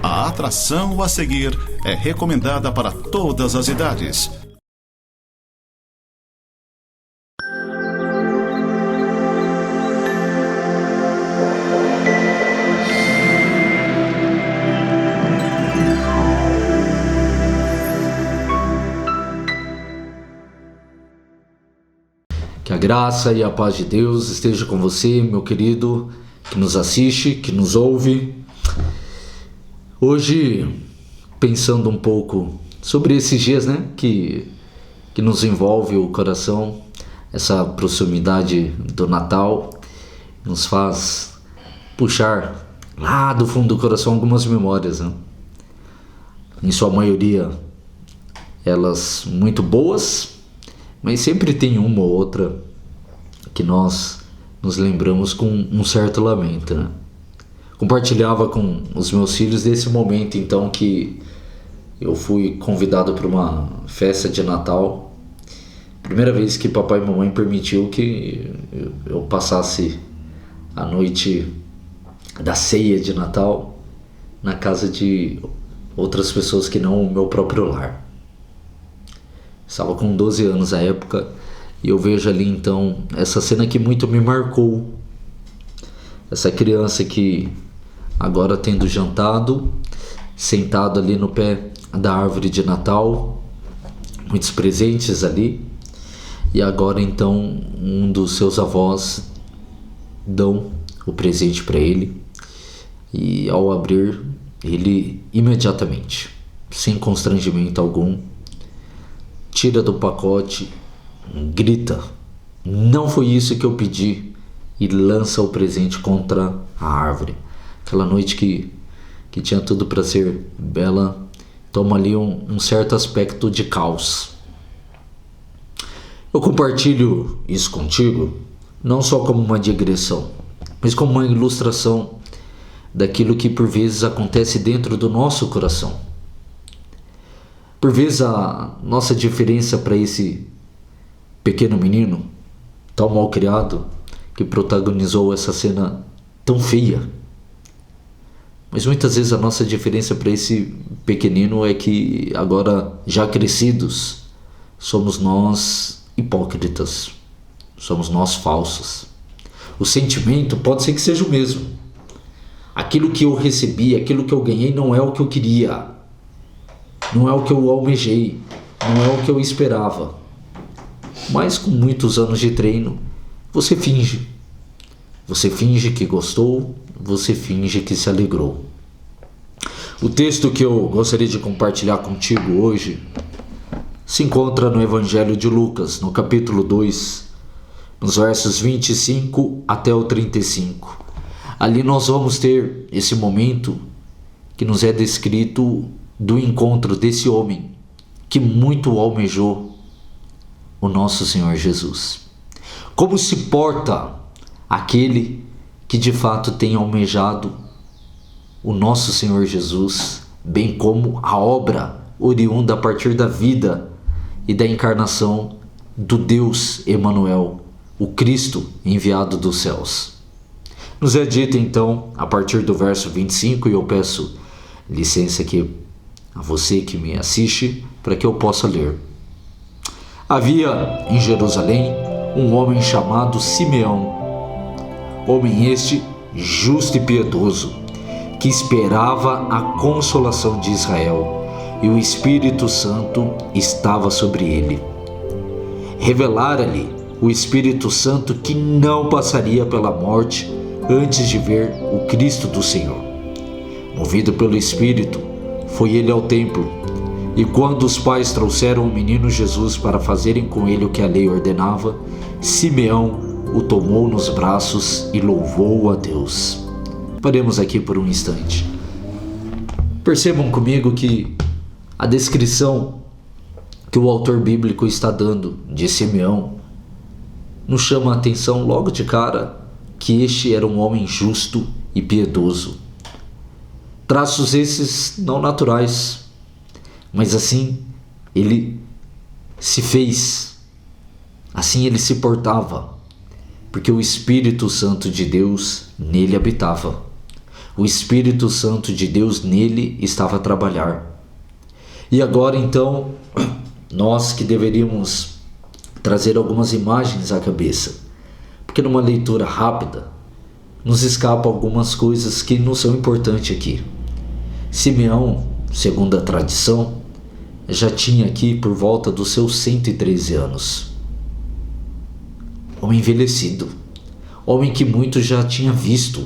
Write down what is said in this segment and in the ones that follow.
A atração a seguir é recomendada para todas as idades. Que a graça e a paz de Deus esteja com você, meu querido, que nos assiste, que nos ouve. Hoje, pensando um pouco sobre esses dias, que nos envolve o coração, essa proximidade do Natal, nos faz puxar lá do fundo do coração algumas memórias, Em sua maioria, elas muito boas, mas sempre tem uma ou outra que nós nos lembramos com um certo lamento, Compartilhava com os meus filhos desse momento, então, que eu fui convidado para uma festa de Natal. Primeira vez que papai e mamãe permitiu que eu passasse a noite da ceia de Natal na casa de outras pessoas que não o meu próprio lar. Estava com 12 anos à época e eu vejo ali então essa cena que muito me marcou. Essa criança que agora tendo jantado, sentado ali no pé da árvore de Natal, muitos presentes ali, e agora então um dos seus avós dão o presente para ele e ao abrir ele imediatamente, sem constrangimento algum, tira do pacote, grita: "Não foi isso que eu pedi", e lança o presente contra a árvore. Aquela noite que tinha tudo para ser bela, toma ali um certo aspecto de caos. Eu compartilho isso contigo, não só como uma digressão, mas como uma ilustração daquilo que por vezes acontece dentro do nosso coração. Por vezes a nossa diferença para esse pequeno menino, tão mal criado, que protagonizou essa cena tão feia. Mas muitas vezes a nossa diferença para esse pequenino é que agora, já crescidos, somos nós hipócritas, somos nós falsos. O sentimento pode ser que seja o mesmo. Aquilo que eu recebi, aquilo que eu ganhei não é o que eu queria, não é o que eu almejei, não é o que eu esperava. Mas com muitos anos de treino, você finge. Você finge que gostou, você finge que se alegrou. O texto que eu gostaria de compartilhar contigo hoje se encontra no Evangelho de Lucas, no capítulo 2, nos versos 25 até o 35. Ali nós vamos ter esse momento que nos é descrito do encontro desse homem que muito almejou o nosso Senhor Jesus. Como se porta aquele que de fato tem almejado o nosso Senhor Jesus, bem como a obra oriunda a partir da vida e da encarnação do Deus Emanuel, o Cristo enviado dos céus. Nos é dito então, a partir do verso 25, e eu peço licença aqui a você que me assiste, para que eu possa ler. Havia em Jerusalém um homem chamado Simeão, homem este justo e piedoso, que esperava a consolação de Israel, e o Espírito Santo estava sobre ele. Revelara-lhe o Espírito Santo que não passaria pela morte antes de ver o Cristo do Senhor. Movido pelo Espírito, foi ele ao templo, e quando os pais trouxeram o menino Jesus para fazerem com ele o que a lei ordenava, Simeão o tomou nos braços e louvou a Deus. Paremos aqui por um instante. Percebam comigo que a descrição que o autor bíblico está dando de Simeão nos chama a atenção logo de cara que este era um homem justo e piedoso. Traços esses não naturais, mas assim ele se fez, assim ele se portava, porque o Espírito Santo de Deus nele habitava. O Espírito Santo de Deus nele estava a trabalhar. E agora então, nós que deveríamos trazer algumas imagens à cabeça, porque numa leitura rápida nos escapam algumas coisas que não são importantes aqui. Simeão, segundo a tradição, já tinha aqui por volta dos seus 113 anos. Homem envelhecido, homem que muito já tinha visto,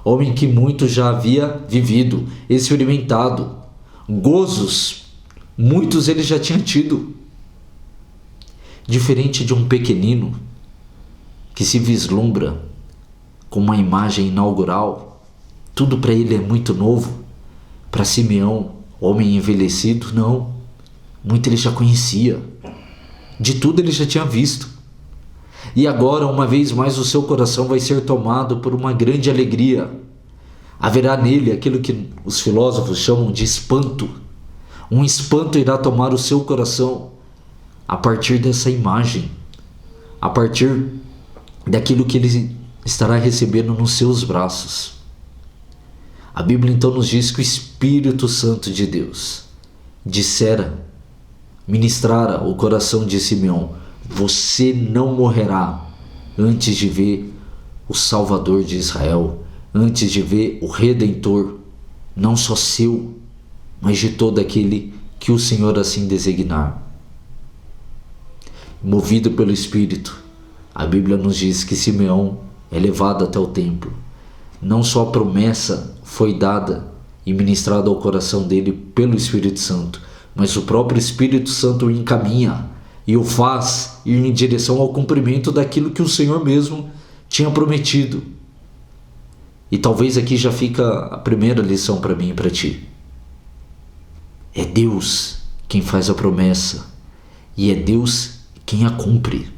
homem que muito já havia vivido, experimentado, gozos, muitos ele já tinha tido. Diferente de um pequenino que se vislumbra com uma imagem inaugural, tudo para ele é muito novo. Para Simeão, homem envelhecido, não. Muito ele já conhecia, de tudo ele já tinha visto. E agora, uma vez mais, o seu coração vai ser tomado por uma grande alegria. Haverá nele aquilo que os filósofos chamam de espanto. Um espanto irá tomar o seu coração a partir dessa imagem, a partir daquilo que ele estará recebendo nos seus braços. A Bíblia então nos diz que o Espírito Santo de Deus ministrara o coração de Simeão: você não morrerá antes de ver o Salvador de Israel, antes de ver o Redentor, não só seu, mas de todo aquele que o Senhor assim designar. Movido pelo Espírito, a Bíblia nos diz que Simeão é levado até o templo. Não só a promessa foi dada e ministrada ao coração dele pelo Espírito Santo, mas o próprio Espírito Santo o encaminha e o faz ir em direção ao cumprimento daquilo que o Senhor mesmo tinha prometido. E talvez aqui já fica a primeira lição para mim e para ti. É Deus quem faz a promessa e é Deus quem a cumpre.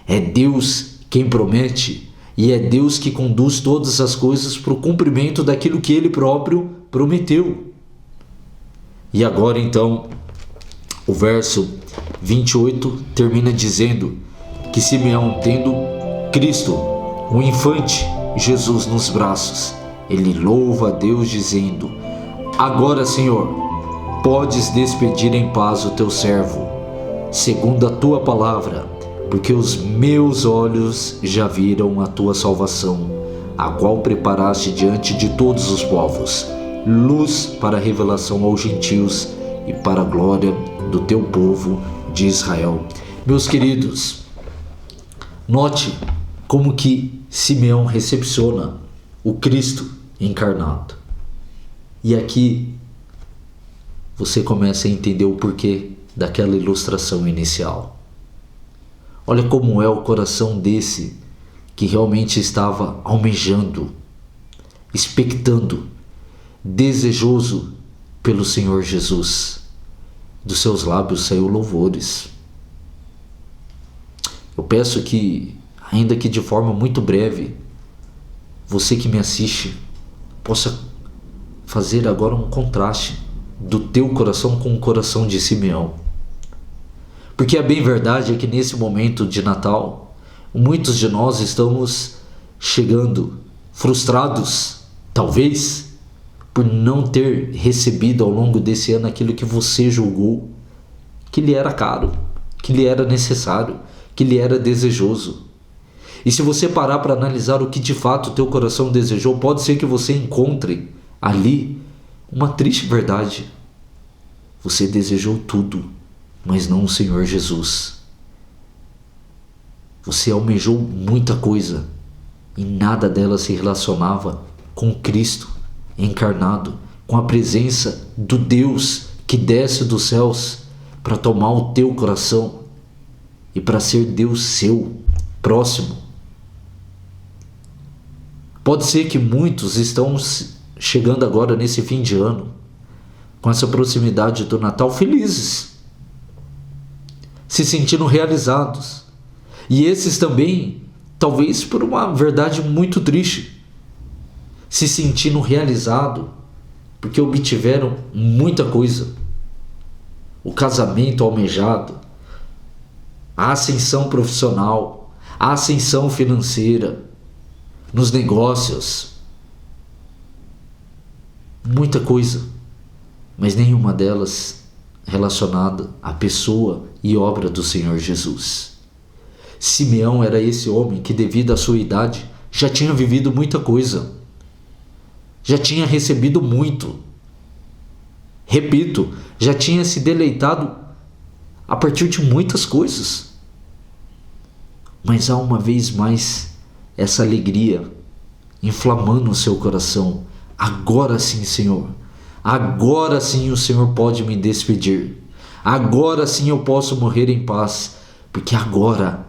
É Deus quem promete e é Deus que conduz todas as coisas para o cumprimento daquilo que Ele próprio prometeu. E agora então, o verso 28 termina dizendo que Simeão, tendo Cristo, o infante Jesus nos braços, ele louva a Deus dizendo: agora, Senhor, podes despedir em paz o teu servo, segundo a tua palavra, porque os meus olhos já viram a tua salvação, a qual preparaste diante de todos os povos, luz para a revelação aos gentios e para a glória do teu povo de Israel. Meus queridos, note como que Simeão recepciona o Cristo encarnado. E aqui você começa a entender o porquê daquela ilustração inicial. Olha como é o coração desse que realmente estava almejando, expectando, desejoso pelo Senhor Jesus. Dos seus lábios saiu louvores. Eu peço que, ainda que de forma muito breve, você que me assiste possa fazer agora um contraste do teu coração com o coração de Simeão. Porque a bem verdade é que nesse momento de Natal, muitos de nós estamos chegando frustrados, talvez, por não ter recebido ao longo desse ano aquilo que você julgou que lhe era caro, que lhe era necessário, que lhe era desejoso. E se você parar para analisar o que de fato o teu coração desejou, pode ser que você encontre ali uma triste verdade. Você desejou tudo, mas não o Senhor Jesus. Você almejou muita coisa e nada dela se relacionava com Cristo encarnado, com a presença do Deus que desce dos céus para tomar o teu coração e para ser Deus seu, próximo. Pode ser que muitos estão chegando agora nesse fim de ano, com essa proximidade do Natal, felizes, se sentindo realizados. E esses também, talvez por uma verdade muito triste, se sentindo realizado porque obtiveram muita coisa. O casamento almejado, a ascensão profissional, a ascensão financeira, nos negócios, muita coisa, mas nenhuma delas relacionada à pessoa e obra do Senhor Jesus. Simeão era esse homem que, devido à sua idade, já tinha vivido muita coisa, já tinha recebido muito. Repito, já tinha se deleitado a partir de muitas coisas. Mas há uma vez mais essa alegria inflamando o seu coração. Agora sim, Senhor. Agora sim o Senhor pode me despedir. Agora sim eu posso morrer em paz. Porque agora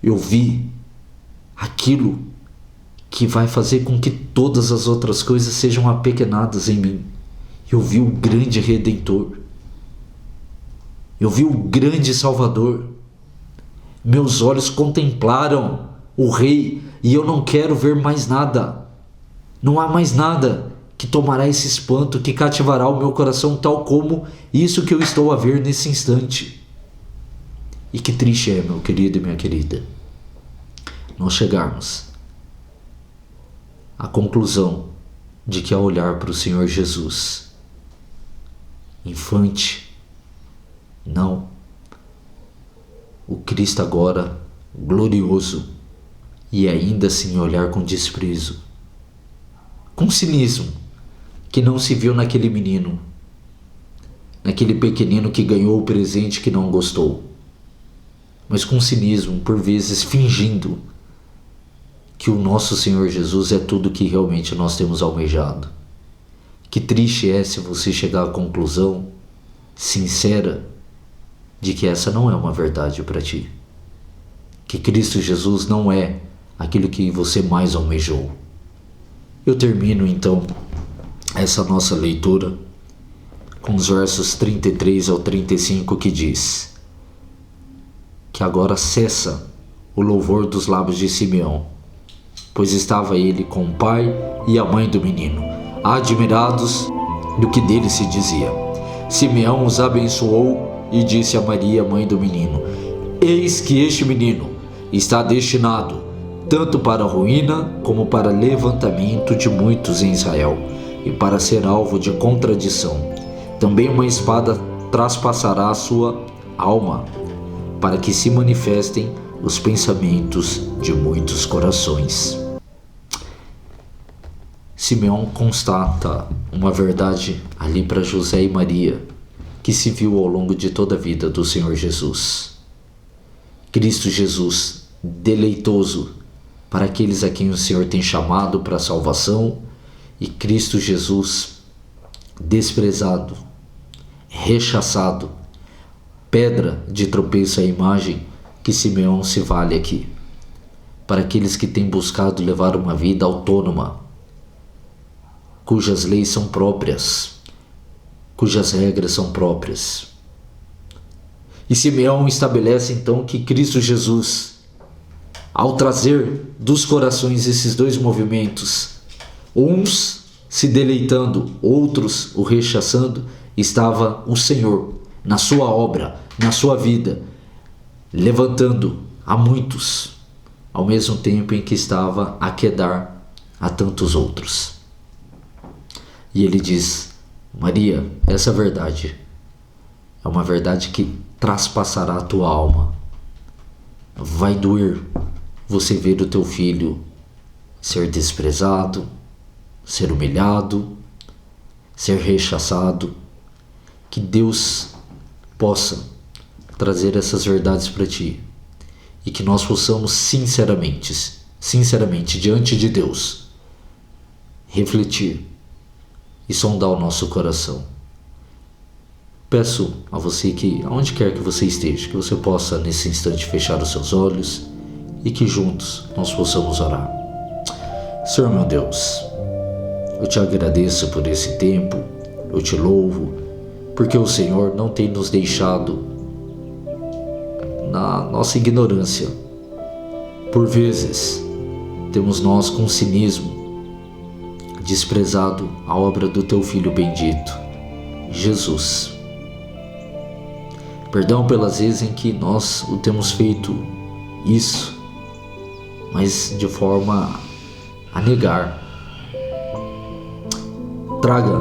eu vi aquilo que vai fazer com que todas as outras coisas sejam apequenadas em mim. Eu vi o grande Redentor. Eu vi o grande Salvador. Meus olhos contemplaram o Rei e eu não quero ver mais nada. Não há mais nada que tomará esse espanto, que cativará o meu coração, tal como isso que eu estou a ver nesse instante. E que triste é, meu querido e minha querida, nós chegarmos à conclusão de que, ao olhar para o Senhor Jesus, infante, não, o Cristo agora glorioso, e ainda assim olhar com desprezo, com cinismo, que não se viu naquele menino, naquele pequenino que ganhou o presente que não gostou, mas com cinismo, por vezes fingindo que o nosso Senhor Jesus é tudo que realmente nós temos almejado. Que triste é se você chegar à conclusão sincera de que essa não é uma verdade para ti, que Cristo Jesus não é aquilo que você mais almejou. Eu termino então essa nossa leitura com os versos 33 ao 35, que diz que agora cessa o louvor dos lábios de Simeão, pois estava ele com o pai e a mãe do menino, admirados do que dele se dizia. Simeão os abençoou e disse a Maria, mãe do menino: eis que este menino está destinado tanto para a ruína como para levantamento de muitos em Israel, e para ser alvo de contradição. Também uma espada traspassará a sua alma, para que se manifestem os pensamentos de muitos corações. Simeão constata uma verdade ali para José e Maria, que se viu ao longo de toda a vida do Senhor Jesus. Cristo Jesus, deleitoso para aqueles a quem o Senhor tem chamado para a salvação, e Cristo Jesus, desprezado, rechaçado, pedra de tropeço à imagem que Simeão se vale aqui, para aqueles que têm buscado levar uma vida autônoma, cujas leis são próprias, cujas regras são próprias. E Simeão estabelece então que Cristo Jesus, ao trazer dos corações esses dois movimentos, uns se deleitando, outros o rechaçando, estava o Senhor na sua obra, na sua vida, levantando a muitos, ao mesmo tempo em que estava a quedar a tantos outros. E ele diz: Maria, essa verdade é uma verdade que traspassará a tua alma. Vai doer você ver o teu filho ser desprezado, ser humilhado, ser rechaçado. Que Deus possa trazer essas verdades para ti, e que nós possamos sinceramente diante de Deus refletir e sondar o nosso coração. Peço a você que, aonde quer que você esteja, que você possa nesse instante fechar os seus olhos e que juntos nós possamos orar. Senhor meu Deus, eu te agradeço por esse tempo, eu te louvo, porque o Senhor não tem nos deixado na nossa ignorância. Por vezes, temos nós com cinismo desprezado a obra do teu Filho bendito, Jesus. Perdão pelas vezes em que nós o temos feito isso, mas de forma a negar traga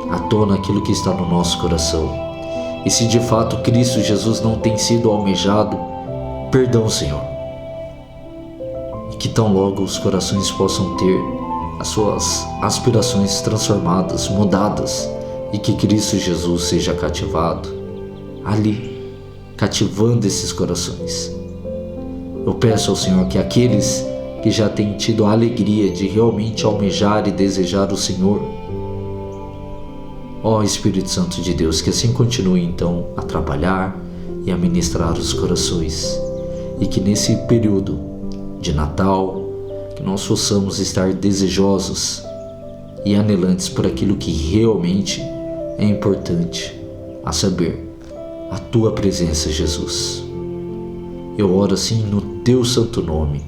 à tona aquilo que está no nosso coração. E se de fato Cristo Jesus não tem sido almejado, perdão, Senhor. E que tão logo os corações possam ter as suas aspirações transformadas, mudadas, e que Cristo Jesus seja cativado ali, cativando esses corações. Eu peço ao Senhor que aqueles que já têm tido a alegria de realmente almejar e desejar o Senhor, ó Espírito Santo de Deus, que assim continue então a trabalhar e a ministrar os corações, e que nesse período de Natal, que nós possamos estar desejosos e anelantes por aquilo que realmente é importante, a saber, a Tua presença, Jesus. Eu oro assim no Teu santo nome.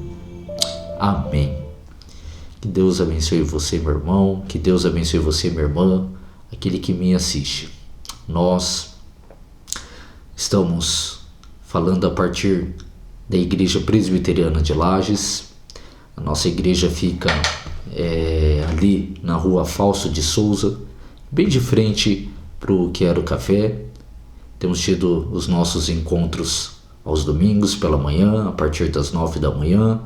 Amém. Que Deus abençoe você, meu irmão, que Deus abençoe você, minha irmã, aquele que me assiste. Nós estamos falando a partir da Igreja Presbiteriana de Lages. A nossa igreja fica ali na rua Fausto de Souza, bem de frente para o Quero Café. Temos tido os nossos encontros aos domingos pela manhã, a partir das 9 da manhã,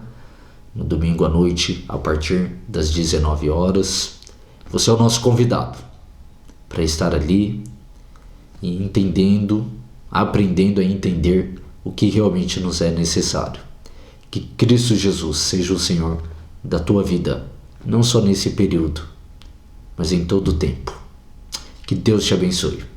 no domingo à noite, a partir das 19 horas. Você é o nosso convidado para estar ali e entendendo, aprendendo a entender o que realmente nos é necessário. Que Cristo Jesus seja o Senhor da tua vida, não só nesse período, mas em todo o tempo. Que Deus te abençoe.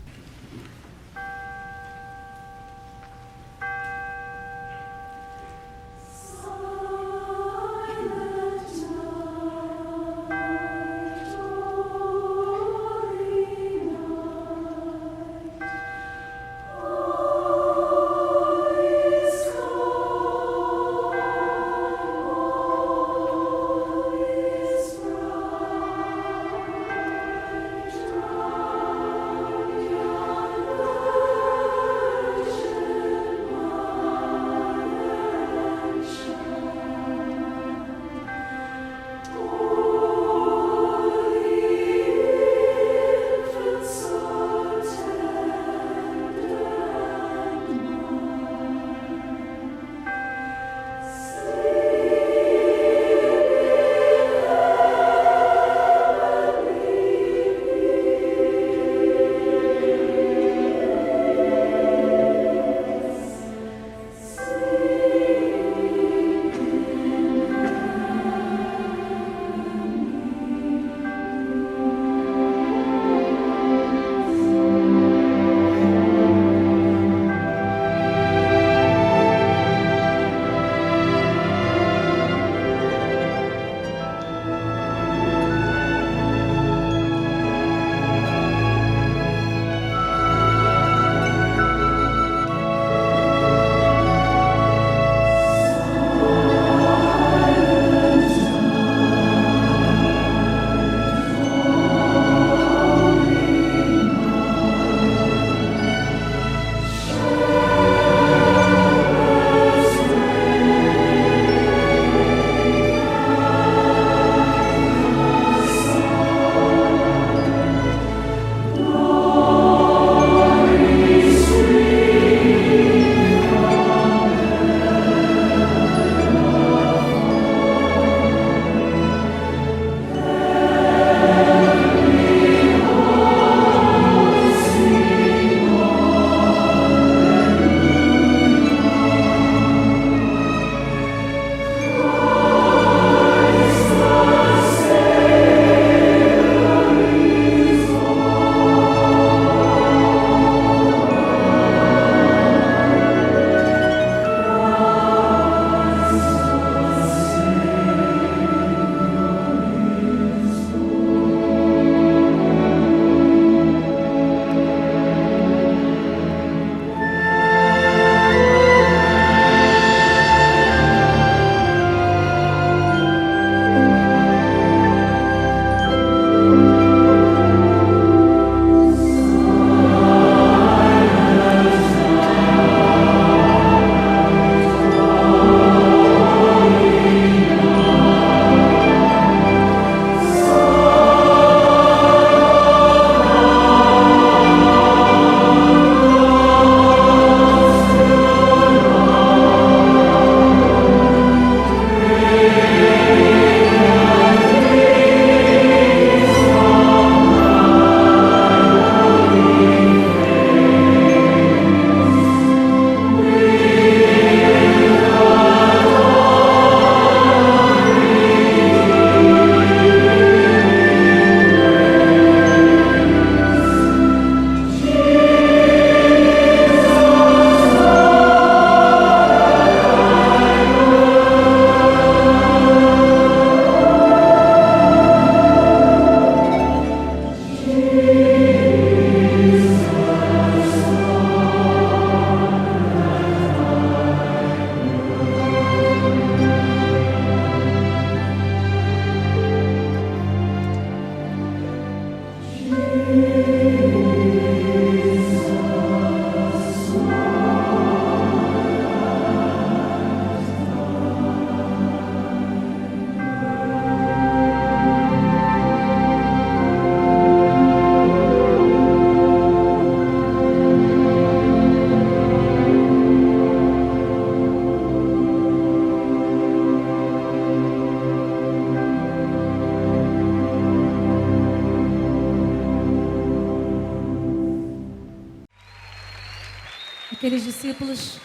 Aqueles discípulos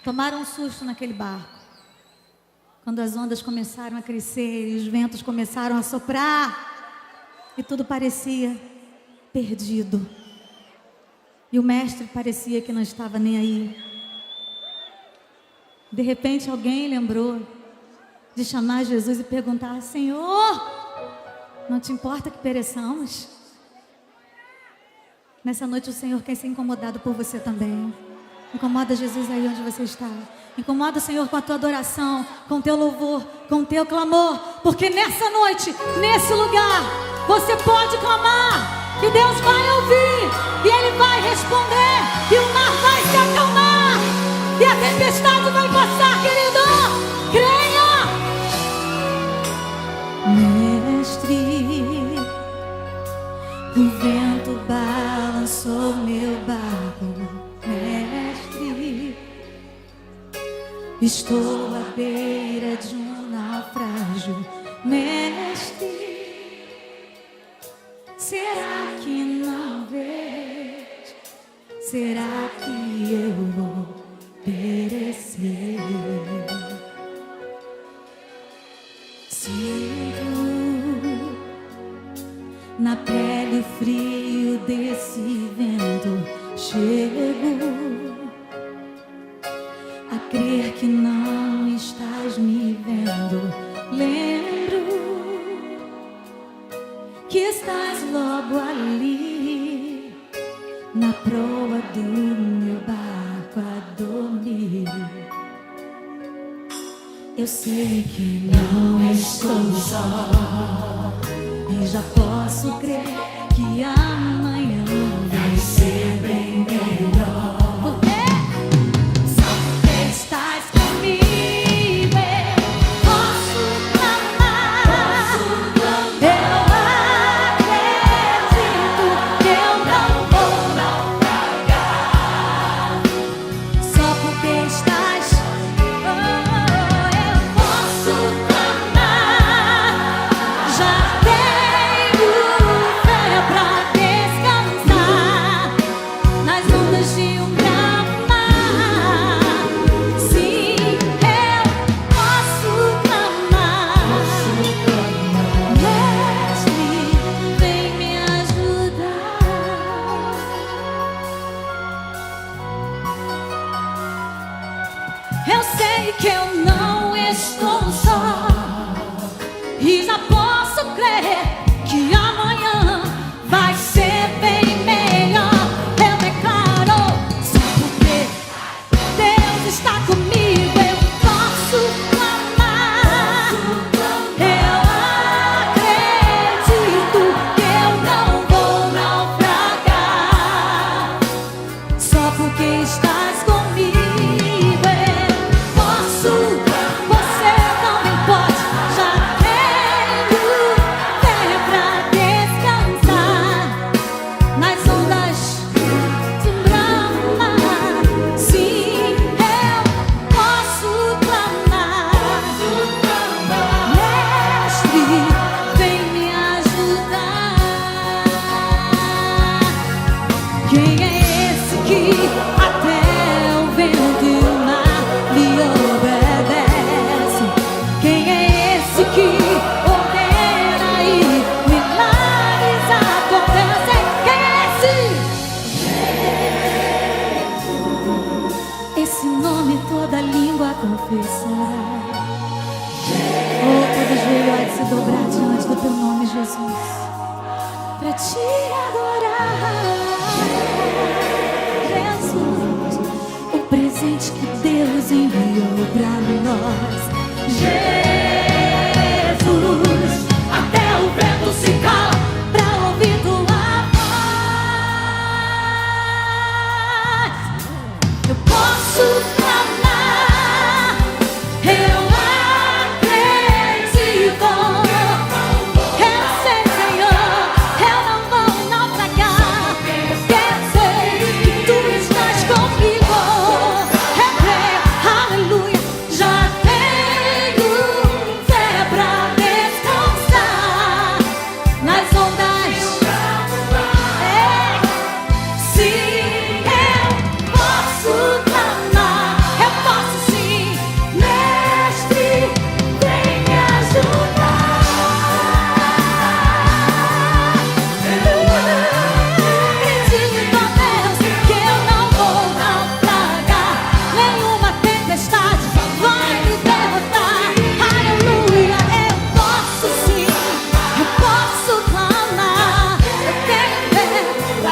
tomaram um susto naquele barco. Quando as ondas começaram a crescer e os ventos começaram a soprar e tudo parecia perdido. E o mestre parecia que não estava nem aí. De repente alguém lembrou de chamar Jesus e perguntar: Senhor, não te importa que pereçamos? Nessa noite o Senhor quer ser incomodado por você também. Incomoda Jesus aí onde você está. Incomoda o Senhor com a tua adoração, com o teu louvor, com o teu clamor. Porque nessa noite, nesse lugar, você pode clamar, que Deus vai ouvir e Ele vai responder, e o mar vai se acalmar e a tempestade vai passar, querido. Creia! Mestre, o vento balançou meu barco. Mestre, estou à beira de um naufrágio. Mestre, será que não vês? Será que eu vou perecer? Sinto na pele o frio desse vento. Chego a crer que não estás me vendo. Lembro que estás logo ali, na proa do meu barco a dormir. Eu sei que não estou só, e já posso crer que amanhã vai ser bem melhor. Porque só porque estás comigo eu posso clamar. Eu acredito que eu não vou naufragar. Só porque estás, eu posso clamar. Já tenho fé pra descansar nas ondas de um grande mar. Sim, eu posso clamar. Mestre, vem me ajudar. Eu sei que eu não estou só, e já posso crer que amanhã vai ser bem melhor. Eu declaro, só porque Deus está comigo eu posso clamar. Eu acredito que eu não vou naufragar. Só porque estás comigo eu posso. Você também pode. Já tenho fé pra descansar nas ondas de um grande mar. Sim, eu posso clamar. Mestre, vem me ajudar. Quem é esse que